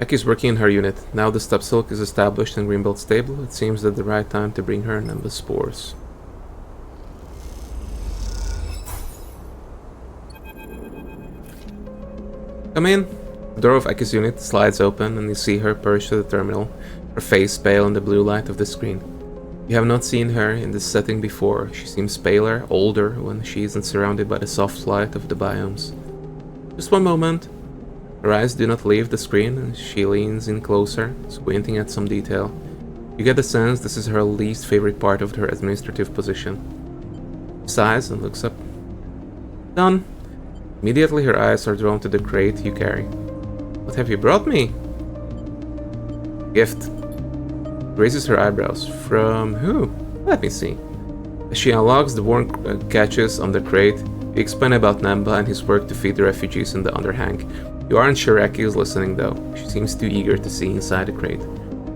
Aki's working in her unit. Now the stub silk is established and Greenbelt stable, it seems that the right time to bring her Nemba spores. Come in. The door of Aki's unit slides open and you see her perched at the terminal, her face pale in the blue light of the screen. You have not seen her in this setting before. She seems paler, older, when she isn't surrounded by the soft light of the biomes. Just one moment. Her eyes do not leave the screen and she leans in closer, squinting at some detail. You get the sense this is her least favorite part of her administrative position. She sighs and looks up. Done. Immediately her eyes are drawn to the crate you carry. What have you brought me? Gift. Raises her eyebrows. From who? Let me see. As she unlocks the worn catches on the crate, you explain about Nemba and his work to feed the refugees in the underhang. You aren't sure Aki is listening though. She seems too eager to see inside the crate.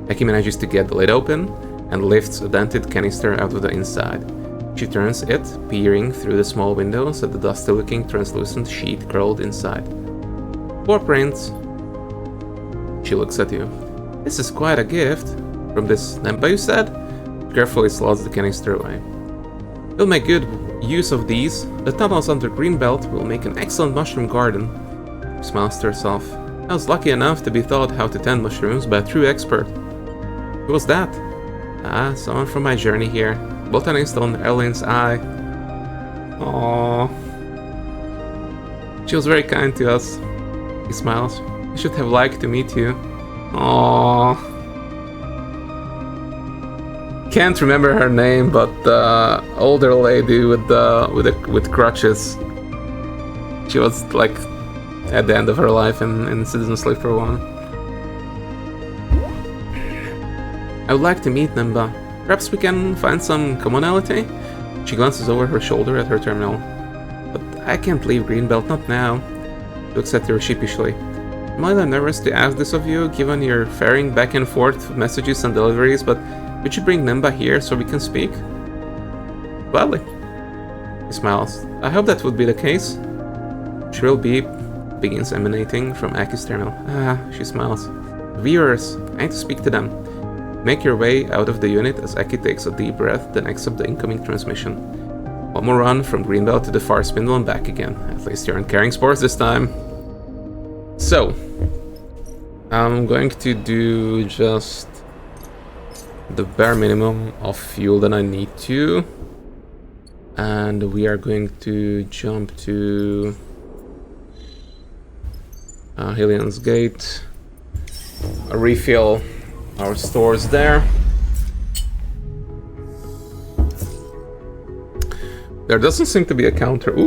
Aki manages to get the lid open and lifts a dented canister out of the inside. She turns it, peering through the small windows at the dusty-looking translucent sheet curled inside. Four prints. She looks at you. This is quite a gift. From this Nemba, you said? She carefully slots the canister away. We'll make good use of these. The tunnels under Greenbelt will make an excellent mushroom garden. She smiles to herself. I was lucky enough to be taught how to tend mushrooms by a true expert. Who was that? Ah, someone from my journey here. Botanist on Erlin's eye. Aww. She was very kind to us. He smiles. I should have liked to meet you. Aww. Can't remember her name, but the older lady with crutches. She was like at the end of her life in Citizen Sleeper 1. I would like to meet Nemba. Perhaps we can find some commonality? She glances over her shoulder at her terminal. But I can't leave Greenbelt, not now. She looks at her sheepishly. I'm a little nervous to ask this of you, given you're ferrying back and forth messages and deliveries, but could you bring Nemba here so we can speak? Gladly. He smiles. I hope that would be the case. Shrill beep begins emanating from Aki's terminal. Ah, she smiles. Viewers, I need to speak to them. Make your way out of the unit as Aki takes a deep breath, then accepts the incoming transmission. One more run from Greenbelt to the far spindle and back again. At least you aren't carrying spores this time. So, I'm going to do just the bare minimum of fuel that I need to. And we are going to jump to Hillion's Gate. Refill our stores there. There doesn't seem to be a counter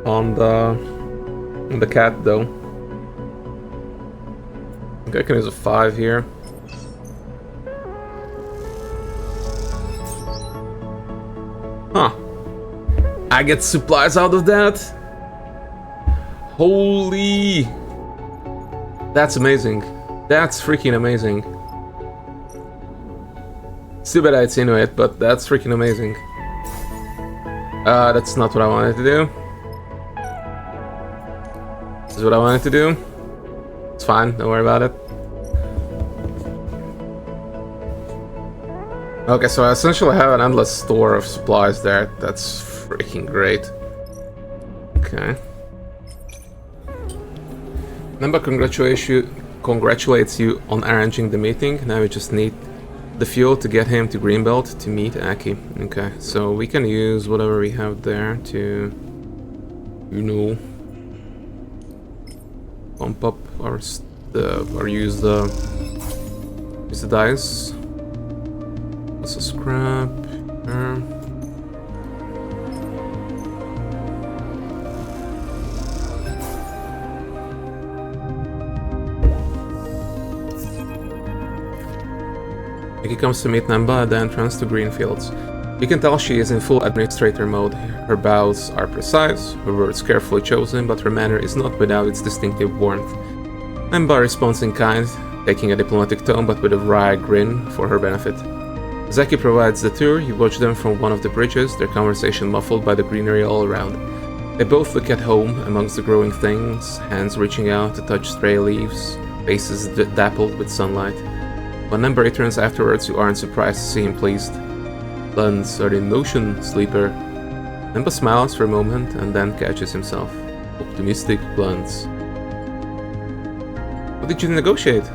on the cat though. Okay, I can use a 5 here. Huh. I get supplies out of that? Holy! That's amazing. That's freaking amazing. It's too bad I insinuate, but that's freaking amazing. That's not what I wanted to do. This is what I wanted to do. It's fine, don't worry about it. Okay, so I essentially have an endless store of supplies there. That's freaking great. Okay. Nemba congratulates you on arranging the meeting. Now we just need the fuel to get him to Greenbelt to meet Aki. Okay, so we can use whatever we have there to, you know, pump up our or use the dice. What's a scrap? Aki comes to meet Nemba at the entrance to Greenfields. You can tell she is in full administrator mode. Her bows are precise, her words carefully chosen, but her manner is not without its distinctive warmth. Nemba responds in kind, taking a diplomatic tone but with a wry grin for her benefit. As Aki provides the tour, you watch them from one of the bridges, their conversation muffled by the greenery all around. They both look at home, amongst the growing things, hands reaching out to touch stray leaves, faces dappled with sunlight. When Nemba returns afterwards, you aren't surprised to see him pleased. Plans are in motion, sleeper. Nemba smiles for a moment and then catches himself. Optimistic plans. What did you negotiate?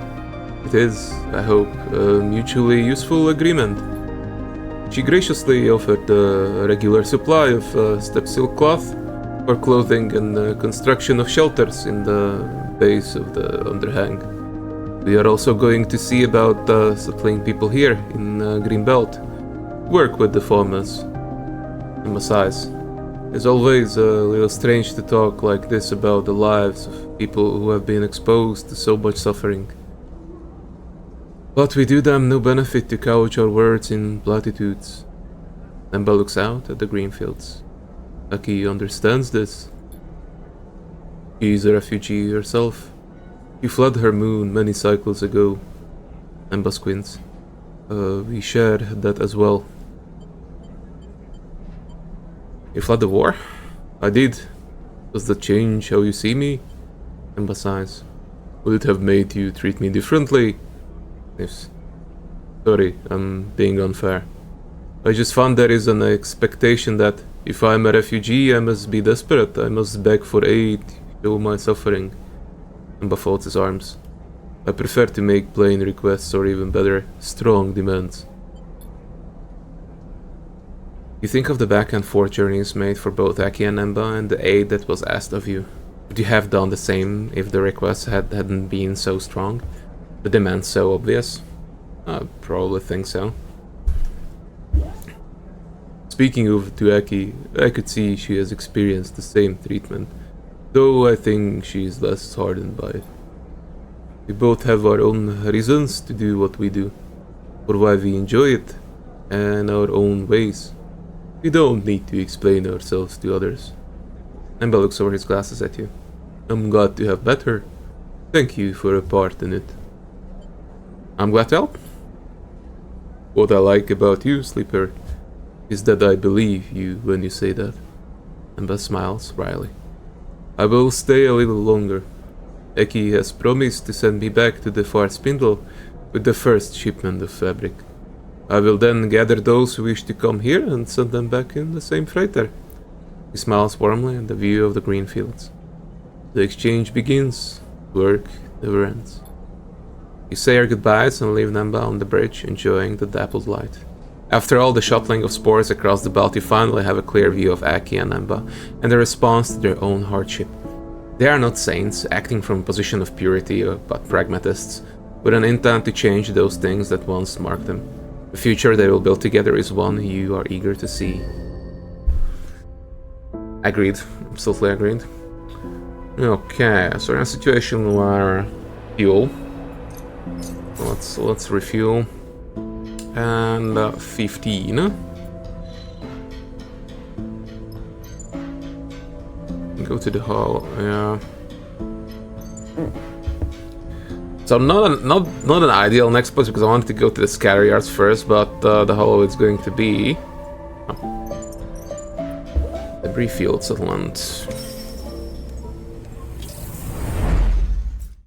It is, I hope, a mutually useful agreement. She graciously offered a regular supply of step silk cloth for clothing and the construction of shelters in the base of the underhang. We are also going to see about settling people here in Greenbelt. Work with the farmers. Nemba sighs. It's always a little strange to talk like this about the lives of people who have been exposed to so much suffering. But we do them no benefit to couch our words in platitudes. Nemba looks out at the green fields. Aki understands this. She is a refugee herself. She fled her moon many cycles ago. Nemba squints. We share that as well. You fled the war? I did. Does that change how you see me? Nemba sighs. Would it have made you treat me differently? Yes. Sorry, I'm being unfair. I just found there is an expectation that if I'm a refugee, I must be desperate. I must beg for aid, show my suffering. Nemba folds his arms. I prefer to make plain requests, or even better, strong demands. You think of the back and forth journeys made for both Aki and Nemba and the aid that was asked of you. Would you have done the same if the requests hadn't been so strong? The demand so obvious? I probably think so. Speaking of Tuaki, I could see she has experienced the same treatment, though I think she is less hardened by it. We both have our own reasons to do what we do, or why we enjoy it, and our own ways. We don't need to explain ourselves to others. Nemba looks over his glasses at you. I'm glad to have met her. Thank you for a part in it. I'm glad to help. What I like about you, Sleeper, is that I believe you when you say that. Nemba smiles wryly. I will stay a little longer. Eki has promised to send me back to the far spindle with the first shipment of fabric. I will then gather those who wish to come here and send them back in the same freighter. He smiles warmly at the view of the green fields. The exchange begins. Work never ends. You say your goodbyes and leave Nemba on the bridge, enjoying the dappled light. After all the shuttling of spores across the belt, you finally have a clear view of Aki and Nemba and their response to their own hardship. They are not saints, acting from a position of purity, but pragmatists, with an intent to change those things that once marked them. The future they will build together is one you are eager to see. Agreed. Absolutely agreed. Okay, so we're in a situation where fuel. Let's refuel. And 15. Go to the hull. Yeah. So not an ideal next place because I wanted to go to the scatter yards first, but the hull is going to be debris field settlement.